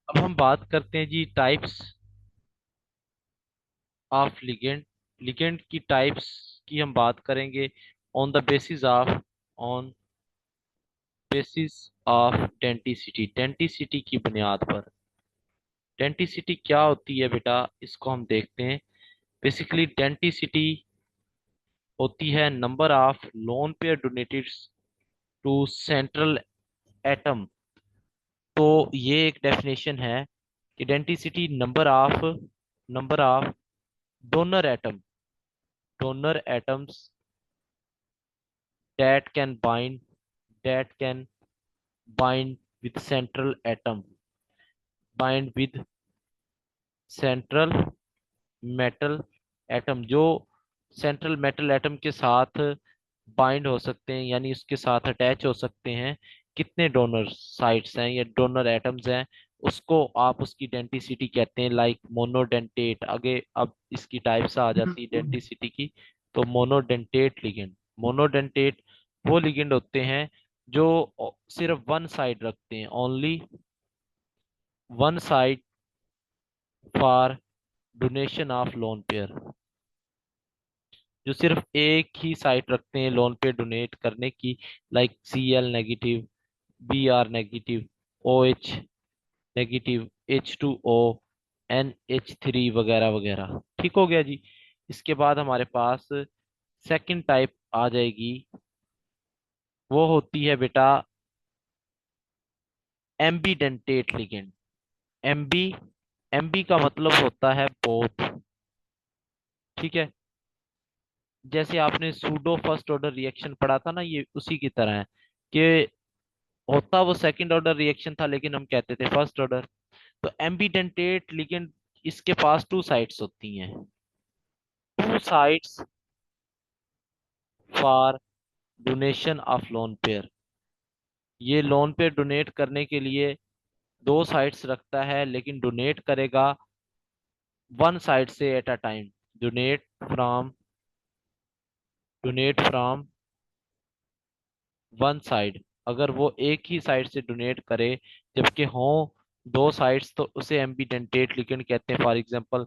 अब हम बात करते हैं जी टाइप्स ऑफ लिगेंड। लिगेंड की टाइप्स की हम बात करेंगे on the basis of on basis of denticity. Denticity की बुनियाद पर। डेंटिसिटी क्या होती है बेटा, इसको हम देखते हैं। बेसिकली डेंटिसिटी होती है number of lone pair donated to central atom. तो ये एक डेफिनेशन है कि denticity number of donor atom, donor atoms that can bind that can bind with central atom, bind with central metal atom, जो central metal atom के साथ bind हो सकते हैं, यानी उसके साथ अटैच हो सकते हैं। कितने डोनर साइट्स हैं या डोनर एटम्स हैं, उसको आप उसकी डेंटिसिटी कहते हैं। लाइक मोनोडेंटेट, आगे अब इसकी टाइप्स आ जाती है डेंटिसिटी की। तो मोनोडेंटेट लिगेंड, मोनोडेंटेट वो लिगेंड होते हैं जो सिर्फ वन साइड रखते हैं, only one side for donation of lone pair, जो सिर्फ एक ही साइट रखते हैं लोन पे डोनेट करने की। Like Cl negative, Br negative, OH negative, H2O, NH3 वगैरह वगैरह। ठीक हो गया जी। इसके बाद हमारे पास सेकंड टाइप आ जाएगी, वो होती है बेटा एम्बीडेंटेट लिगेंड। एम्बी, एम्बी का मतलब होता है बोथ। ठीक है, जैसे आपने सूडो फर्स्ट ऑर्डर रिएक्शन पढ़ा था ना, ये उसी की तरह है कि होता वो सेकंड ऑर्डर रिएक्शन था लेकिन हम कहते थे फर्स्ट ऑर्डर। तो एम्बीडेंटेट लिगेंड, इसके पास टू साइट्स होती हैं, two sites for donation of lone pair. ये लोन पेयर डोनेट करने के लिए दो साइट्स रखता है, लेकिन डोनेट करेगा वन साइड से at a time. Donate from donate from one side, अगर वो एक ही साइड से डोनेट करे जबकि हो दो साइड्स, तो उसे एम्बीडेंटेट लिगेंड कहते हैं। For example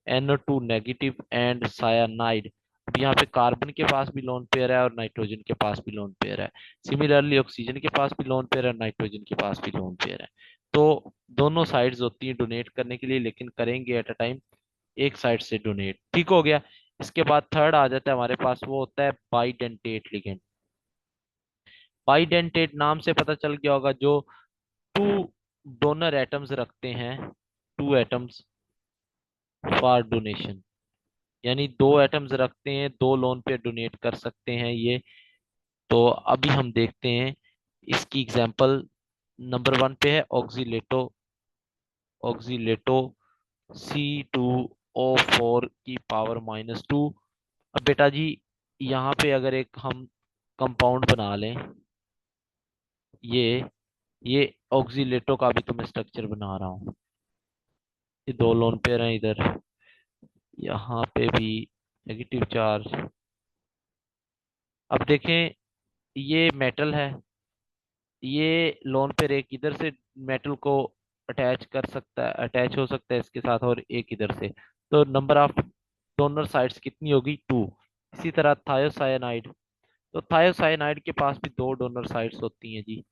NO2 negative and cyanide. अब यहाँ पे कार्बन के पास भी लोन पेयर है और नाइट्रोजन के पास भी लोन पेयर है। सिमिलरली ऑक्सीजन के पास भी लोन पेयर है, नाइट्रोजन के पास भी लोन पेयर है। तो दोनों साइड्स होती हैं डोनेट करने के लिए, लेकिन करेंगे एट अ टाइम एक साइड से डोनेट। ठीक हो गया। इसके बाद थर्ड आ जाता है हमारे पास, वो होता है बाइडेंटेट लिगेंड। बाइडेंटेट नाम से पता चल गया होगा, जो टू डोनर एटम्स रखते हैं, टू एटम्स फॉर डोनेशन, यानी दो एटम्स रखते हैं, दो लोन पे डोनेट कर सकते हैं ये। तो अभी हम देखते हैं इसकी एग्जांपल। नंबर वन पे है ऑक्सीलेटो, ऑक्सीलेटो C2O4 की पावर -2। अब बेटा जी, यहाँ पे अगर एक हम कंपाउंड बना लें, ये ये ऑक्सीलेटो का भी तो मैं स्ट्रक्चर बना रहा हूँ। ये दो लोन पेयर हैं इधर, यहाँ पे भी नेगेटिव चार्ज। अब देखें, ये मेटल है, ये लोन पेयर एक इधर से मेटल को अटैच कर सकता है, अटैच हो सकता है इसके साथ, और एक इधर से। तो नंबर ऑफ डोनर साइड्स कितनी होगी, टू। इसी तरह थायोसाइनाइड, तो थायोसाइनाइड के पास भी दो डोनर साइड्स होती हैं जी,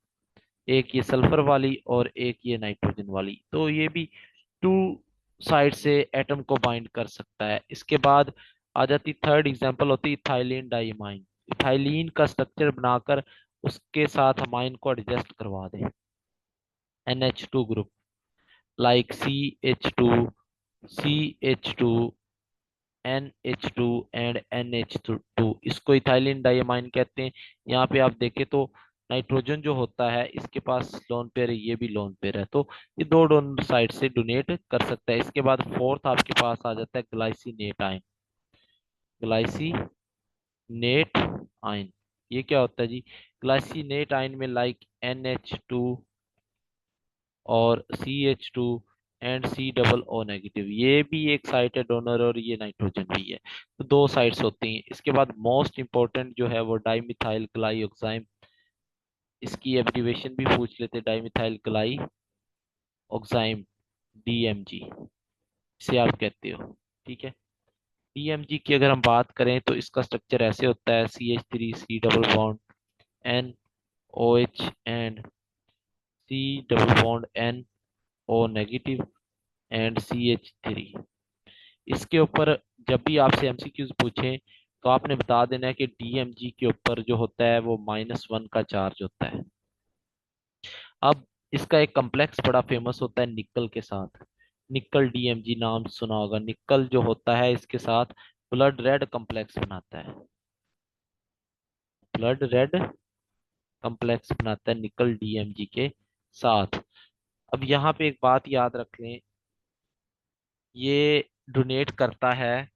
एक ये सल्फर वाली और एक ये नाइट्रोजन वाली। तो ये भी टू साइड से एटम को बाइंड कर सकता है। इसके बाद आ जाती थर्ड एग्जांपल, होती है इथाइलिन डाइमाइन। इथाइलिन का स्ट्रक्चर बनाकर उसके साथ अमाइन को एडजस्ट करवा दें, NH2 group, like CH2 NH2 and NH2। इसको इथाइलिन डाइमाइन कहते हैं। यहाँ पे आप देखें तो नाइट्रोजन जो होता है इसके पास लोन पेयर है, ये भी लोन पेयर है, तो ये दो डोनर साइड से डोनेट कर सकता है। इसके बाद फोर्थ आपके पास आ जाता है ग्लाइसिनेट आयन। ग्लाइसिनेट आयन, ये क्या होता है जी? ग्लाइसिनेट आयन में लाइक NH2 और CH2 and C O O negative, ये भी एक साइट है डोनर, और ये नाइट्रोजन भी है। तो दो साइट्स होती हैं। इसके बाद मोस्ट इंपॉर्टेंट जो है वो डाइमिथाइल ग्लाइऑक्साइड। इसकी एब्रिवेशन भी पूछ लेते, डाइमिथाइल ग्लाई ऑक्साइम DMG से आप कहते हो। ठीक है। DMG की अगर हम बात करें तो इसका स्ट्रक्चर ऐसे होता है, CH3 C double bond NOH and C double bond NO negative and CH3। इसके ऊपर जब भी आपसे MCQs पूछे तो आपने बता देना है कि DMG के ऊपर जो होता है वो -1 का चार्ज होता है। अब इसका एक कॉम्प्लेक्स बड़ा फेमस होता है निकल के साथ। निकल DMG नाम सुना होगा। निकल जो होता है इसके साथ ब्लड रेड कॉम्प्लेक्स बनाता है। ब्लड रेड कॉम्प्लेक्स बनाता है निकल DMG के साथ। अब यहाँ पे एक बात याद रख लें, ये डोनेट करता है,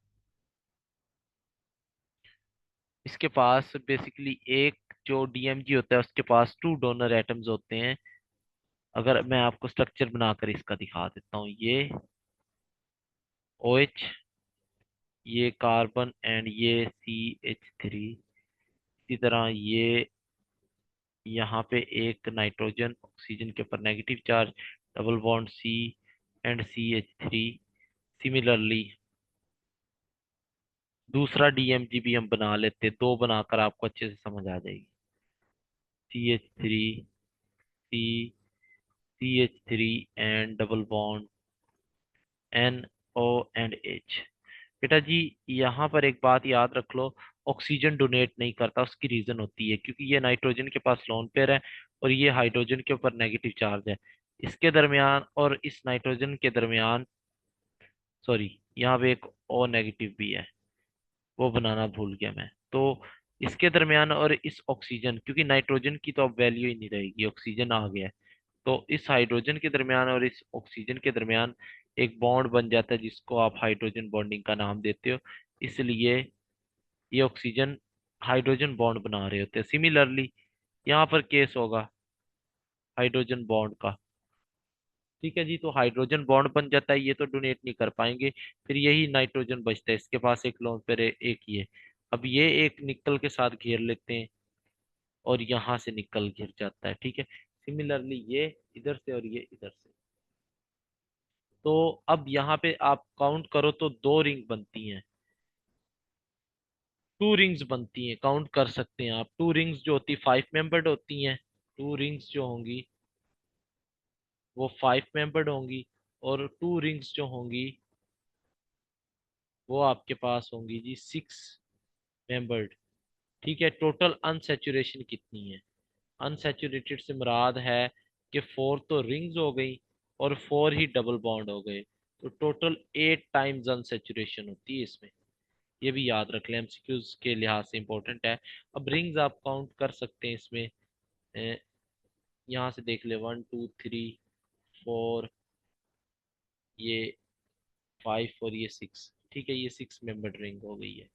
इसके पास बेसिकली एक जो DMG होता है उसके पास 2 डोनर एटम्स होते हैं। अगर मैं आपको स्ट्रक्चर बनाकर इसका दिखा देता हूँ, ये OH, ये कार्बन एंड ये CH3। इसी तरह ये यहाँ पे एक नाइट्रोजन ऑक्सीजन के ऊपर negative charge, double bond C and CH3। Similarly दूसरा DMG भी हम बना लेते, दो बनाकर आपको अच्छे से समझ आ जाएगी। CH3 C, CH3 and double bond NO and H। बेटा जी, यहाँ पर एक बात याद रख लो, ऑक्सीजन डोनेट नहीं करता, उसकी रीजन होती है क्योंकि ये नाइट्रोजन के पास लोन पेयर है और ये हाइड्रोजन के ऊपर नेगेटिव चार्ज है। इसके दरमियान और इस नाइट्रोजन के दरमियान, सॉरी, यहाँ पे एक O नेगेटिव भी है, वो बनाना भूल गया मैं। तो इसके दरमियान और इस ऑक्सीजन, क्योंकि नाइट्रोजन की तो अब वैल्यू ही नहीं रहेगी, ऑक्सीजन आ गया है, तो इस हाइड्रोजन के दरमियान और इस ऑक्सीजन के दरमियान एक बॉन्ड बन जाता है जिसको आप हाइड्रोजन बॉन्डिंग का नाम देते हो। इसलिए ये ऑक्सीजन हाइड्रोजन बॉन्ड बना रहे होते हैं। सिमिलरली यहाँ पर केस होगा हाइड्रोजन बॉन्ड का। ठीक है जी, तो हाइड्रोजन बॉन्ड बन जाता है, ये तो डोनेट नहीं कर पाएंगे। फिर यही नाइट्रोजन बचता है, इसके पास एक लोन पेयर है, एक ही है। अब ये एक निकल के साथ घेर लेते हैं और यहाँ से निकल घिर जाता है। ठीक है। सिमिलरली ये इधर से और ये इधर से। तो अब यहाँ पे आप काउंट करो तो दो रिंग बनती हैं, 2 रिंग्स बनती हैं, काउंट कर सकते हैं आप। 2 रिंग्स जो होती 5 मेंबर्ड होती हैं, 2 रिंग्स जो होंगी वो 5 मेंबर्ड होंगी, और 2 रिंग्स जो होंगी वो आपके पास होंगी जी 6 मेंबर्ड। ठीक है। टोटल अनसेचुरेशन कितनी है? अनसैचुरेटेड से मुराद है कि 4 तो रिंग्स हो गई और 4 ही डबल बॉन्ड हो गए, तो टोटल 8 टाइम्स अनसैचुरेशन होती है इसमें। ये भी याद रख लें, एमसीक्यूज के लिहाज से इंपॉर्टेंट है। अब रिंग्स आप काउंट कर सकते हैं इसमें, यहाँ से देख ले, 1 2 3 4, ये 5 और ये 6। ठीक है, ये 6 मेंबर रिंग हो गई है।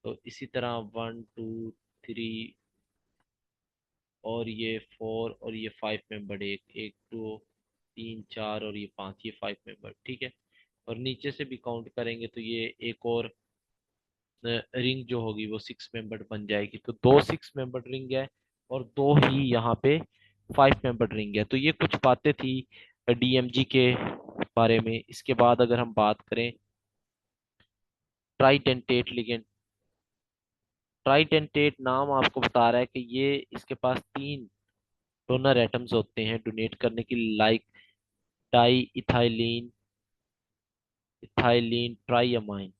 तो इसी तरह 1 2 3 और ये 4 और ये 5 मेंबर, एक एक 2 3 4 और ये 5, ये 5 मेंबर। ठीक है। और नीचे से भी काउंट करेंगे तो ये एक और रिंग जो होगी वो 6 मेंबर बन जाएगी। तो दो 6 मेंबर रिंग है और दो ही यहाँ पे 5 मेंबर रिंग है। तो ये कुछ बातें थी DMG के बारे में। इसके बाद अगर हम बात करें ट्राइडेंटेट लिगेंड, ट्राइडेंटेट नाम आपको बता रहा है कि ये इसके पास 3 डोनर एटम्स होते हैं डोनेट करने की, like diethylene, ethylene triamine,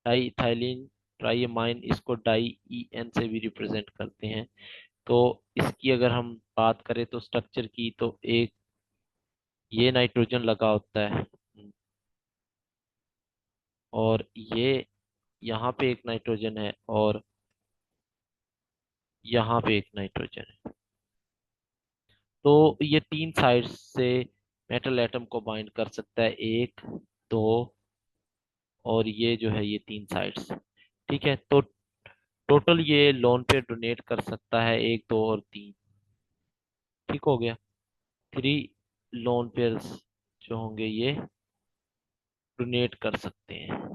diethylene triamine, इसको डाई EN से भी रिप्रेजेंट करते हैं। तो इसकी अगर हम बात करें तो स्ट्रक्चर की, तो एक ये नाइट्रोजन लगा होता है और ये यहाँ पे एक नाइट्रोजन है और यहाँ पे एक नाइट्रोजन है। तो ये 3 साइड्स से मेटल एटम को बाइंड कर सकता है, एक, दो, और ये जो है ये 3 साइड्स। ठीक है। तो टोटल ये लोन पे डोनेट कर सकता है, 1 2 और 3। ठीक हो गया। 3 लोन पेयर्स जो होंगे ये डोनेट कर सकते हैं।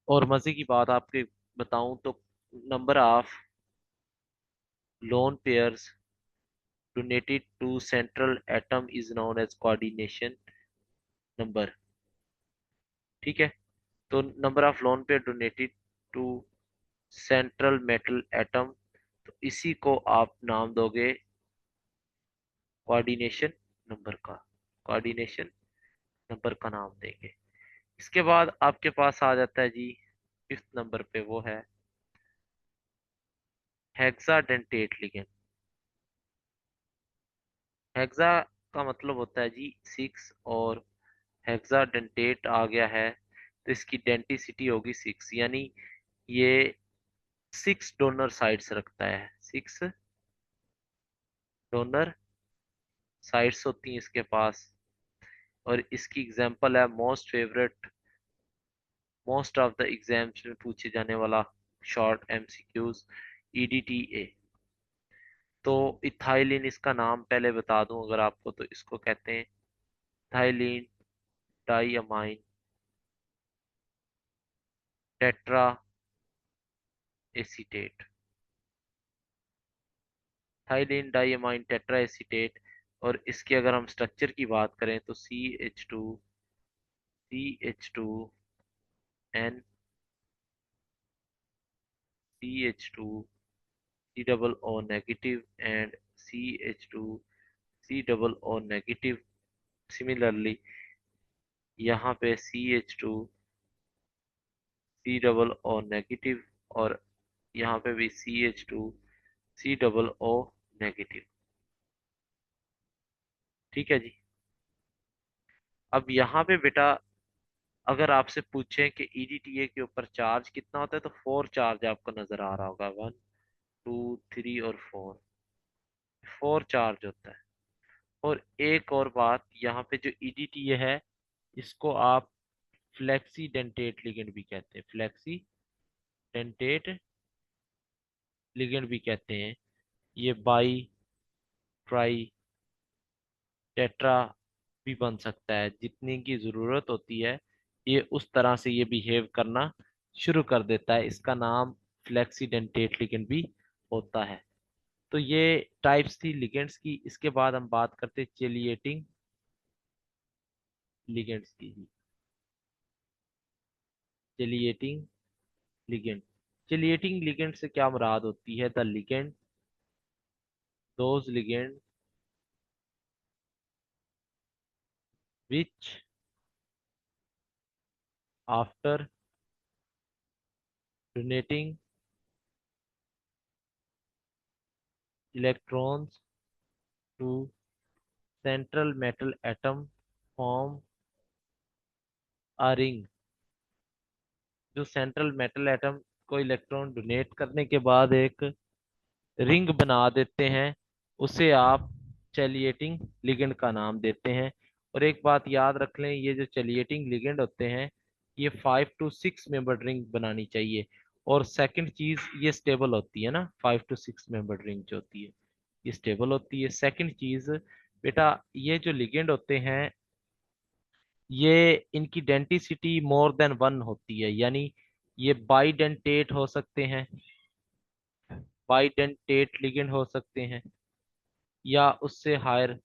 और मजे की बात आपके बताऊं तो number of lone pairs donated to central atom is known as coordination number। ठीक है, तो number of lone pair donated to central metal atom, तो इसी को आप नाम दोगे कोऑर्डिनेशन नंबर का, कोऑर्डिनेशन नंबर का नाम देंगे। इसके बाद आपके पास आ जाता है जी फिफ्थ नंबर पे, वो है हेक्साडेंटेट लिगेंड। हेक्सा का मतलब होता है जी सिक्स, और हेक्साडेंटेट आ गया है तो इसकी डेंटिसिटी होगी सिक्स, यानी ये सिक्स डोनर साइड्स रखता है, सिक्स डोनर साइड्स होती हैं इसके पास। और इसकी एग्जांपल है most favourite, most of the exams में पूछे जाने वाला शॉर्ट एमसीक्यूज, ईडीटीए। तो इथाइलिन इसका नाम पहले बता दूं अगर आपको, तो इसको कहते हैं ethylene diamine tetra acetate, ethylene diamine tetra acetate. और इसके अगर हम स्ट्रक्चर की बात करें तो CH2 CH2 C double O negative and CH2 C double O negative। Similarly यहाँ पे CH2 C double O negative, और यहाँ पे भी CH2 C double O negative. ठीक है जी। अब यहाँ पे बेटा अगर आपसे पूछें कि ईडीटीए के ऊपर चार्ज कितना होता है, तो फोर चार्ज आपको नजर आ रहा होगा, वन टू थ्री और फोर, फोर चार्ज होता है। और एक और बात, यहाँ पे जो ईडीटीए है इसको आप फ्लेक्सी डेंटेट लिगेंड भी कहते हैं, फ्लेक्सी डेंटेट लिगेंड भी कहते हैं। ये बाई ट्राई टेट्रा भी बन सकता है, जितने की जरूरत होती है ये उस तरह से ये बिहेव करना शुरू कर देता है, इसका नाम फ्लेक्सीडेंटेट लिगेंड भी होता है। तो ये टाइप्स थी लिगेंड्स की। इसके बाद हम बात करते हैं चेलिएटिंग लिगेंड्स की। चेलिएटिंग लिगेंड, चेलिएटिंग लिगेंड से क्या मुराद होती है? The ligand, those ligand which after donating electrons to central metal atom form a ring. जो सेंट्रल मेटल एटम को इलेक्ट्रॉन डोनेट करने के बाद एक रिंग बना देते हैं, उसे आप चैलिएटिंग लिगेंड का नाम देते हैं। और एक बात याद रख लें, ये जो चैलिएटिंग लिगेंड होते हैं ये 5 to 6 मेंबर्ड रिंग बनानी चाहिए। और सेकंड चीज, ये स्टेबल होती है ना, 5 to 6 मेंबर्ड रिंग जो होती है ये स्टेबल होती है। सेकंड चीज बेटा, ये जो लिगेंड होते हैं ये इनकी डेंटिसिटी मोर देन वन होती है, यानी ये बाइडेंटेट हो सकते हैं, बाइडेंटेट लिगेंड हो सकते हैं, या उससे हायर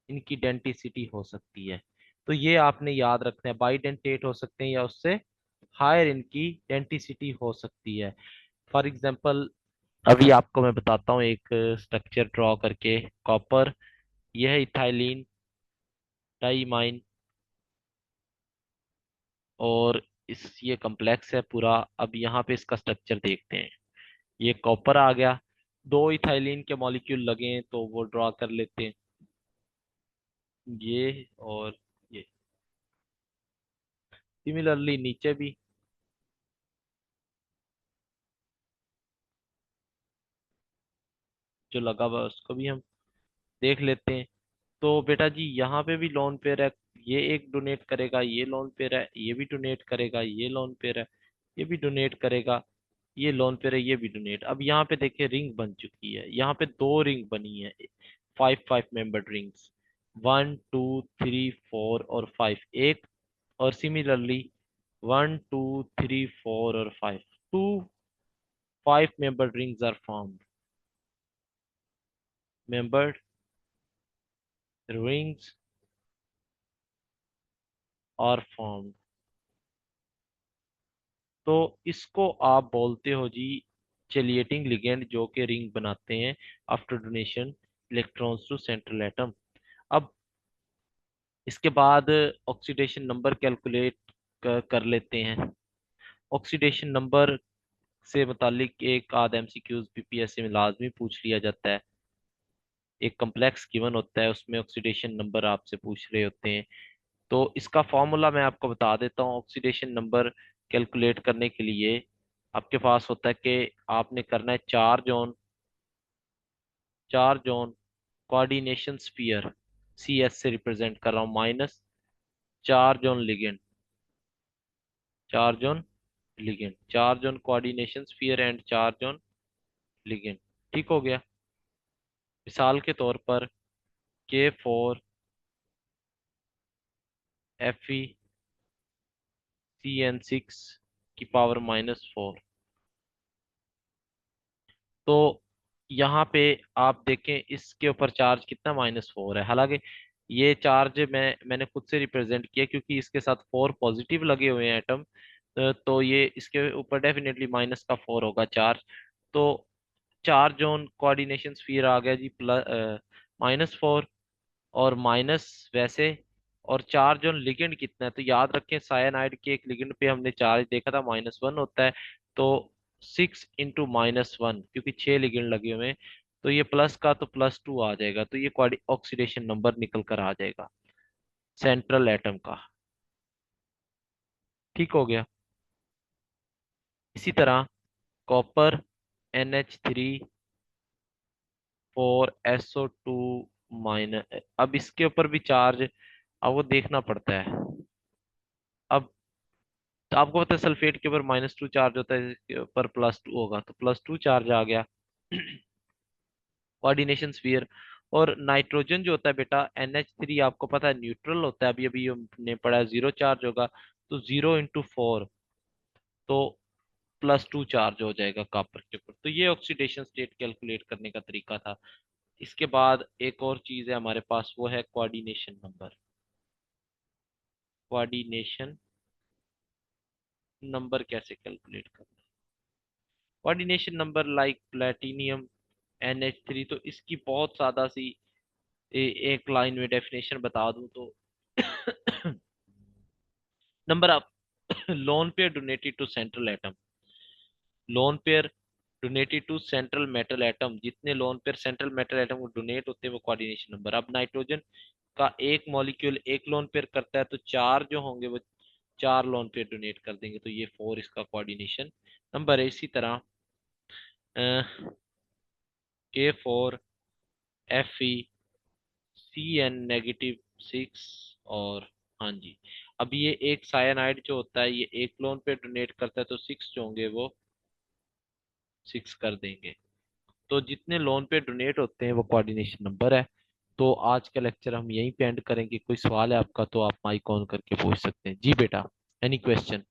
इनकी डेंटिसिटी हो सकती है। तो ये आपने याद रखना है, बाइडेंटेट हो सकते हैं या उससे हायर इनकी डेंटिसिटी हो सकती है। फॉर एग्जांपल अभी आपको मैं बताता हूँ एक स्ट्रक्चर ड्रॉ करके। कॉपर, यह है इथाइलिन डाइमाइन, और इस ये कम्प्लेक्स है पूरा। अब यहाँ पे इसका स्ट्रक्चर देखते हैं। ये कॉपर आ गया, दो इथाइलिन के मॉलिक्यूल लगे हैं तो वो ड्रॉ कर लेते हैं, ये और ये। सिमिलरली नीचे भी जो लगा हुआ है उसको भी हम देख लेते हैं। तो बेटा जी यहाँ पे भी लोन पेयर है, ये एक डोनेट करेगा, ये लोन पेयर है, ये भी डोनेट करेगा, ये लोन पेयर है, ये भी डोनेट करेगा, ये लोन पेयर है, ये भी डोनेट। अब यहाँ पे देखिए रिंग बन चुकी है, यहाँ पे दो रिंग बनी है, 5 5 मेंबर्ड रिंग्स, 1 2 3 4 और 5 एक। और सिमिलरली 1 2 3 4 और 5, 2 5 membered rings are formed, membered rings are formed। तो इसको आप बोलते हो जी चेलिएटिंग लिगेंड, जो कि रिंग बनाते हैं after donation electrons to central atom. अब इसके बाद ऑक्सीडेशन नंबर कैलकुलेट कर लेते हैं। ऑक्सीडेशन नंबर से मुतालिक एक आध एमसीक्यूज बीपीएससी में लाजमी पूछ लिया जाता है। एक कम्प्लेक्स गिवन होता है, उसमें ऑक्सीडेशन नंबर आपसे पूछ रहे होते हैं। तो इसका फॉर्मूला मैं आपको बता देता हूँ। ऑक्सीडेशन नंबर कैलकुलेट करने के लिए आपके पास होता है कि आपने करना है charge on coordination sphere, C S से रिप्रेजेंट कर रहा हूँ, minus charge on ligand, charge on coordination sphere and charge on ligand. ठीक हो गया। मिसाल के तौर पर K4 FeCN6 की पावर -4। तो यहाँ पे आप देखें इसके ऊपर चार्ज कितना -4 है। हालांकि ये चार्ज मैंने खुद से रिप्रेजेंट किया क्योंकि इसके साथ 4 पॉजिटिव लगे हुए हैं एटम। तो ये इसके ऊपर डेफिनेटली माइनस का 4 होगा चार्ज। तो चार जोन कोऑर्डिनेशन स्फीयर आ गया जी प्लस -4 और माइनस वैसे। और चार जोन लिगेंड कितना है, तो याद रखें साइनाइड के एक लिगेंड पे हमने चार्ज देखा था -1 होता है। तो 6 × -1, क्योंकि 6 लिगेंड लगे हुए हैं, तो ये प्लस का तो +2 आ जाएगा। तो ये ऑक्सीडेशन नंबर निकल कर आ जाएगा सेंट्रल एटम का। ठीक हो गया। इसी तरह कॉपर NH3 4SO2 अब इसके ऊपर भी चार्ज अब वो देखना पड़ता है। अब तो आपको पता है सल्फेट के ऊपर -2 चार्ज होता है, इसके ऊपर +2 होगा, तो +2 चार्ज आ गया कोऑर्डिनेशन स्फीयर। और नाइट्रोजन जो होता है बेटा NH3 आपको पता है न्यूट्रल होता है, अभी अभी हमने पढ़ा है 0 चार्ज होगा। तो 0 × 4, तो +2 चार्ज हो जाएगा कॉपर के ऊपर। तो ये ऑक्सीडेशन स्टेट कैलकुलेट करने का तरीका था। इसके बाद एक और चीज है हमारे पास, वो है कोऑर्डिनेशन नंबर। कोऑर्डिनेशन नंबर कैसे कैलकुलेट करना है? Coordination number like platinum NH3, तो इसकी बहुत सादा सी एक लाइन में डेफिनेशन बता दूं तो number of lone pair donated to central atom, lone pair donated to central metal atom, जितने lone pair central metal atom को डोनेट होते हैं वो कोऑर्डिनेशन नंबर। अब नाइट्रोजन का एक मॉलिक्यूल एक लोन पेयर करता है, तो चार जो होंगे वो चार लोन पेयर डोनेट कर देंगे, तो ये 4 इसका कोऑर्डिनेशन नंबर है। इसी तरह K4FeCN-6 और हाँ जी। अब ये एक साइनाइड जो होता है ये एक लोन पे डोनेट करता है, तो 6 जो होंगे वो 6 कर देंगे। तो जितने लोन पे डोनेट होते हैं वो कोऑर्डिनेशन नंबर है। तो आज का लेक्चर हम यहीं पे एंड करेंगे। कोई सवाल है आपका तो आप माइक ऑन करके पूछ सकते हैं। जी बेटा, एनी क्वेश्चन?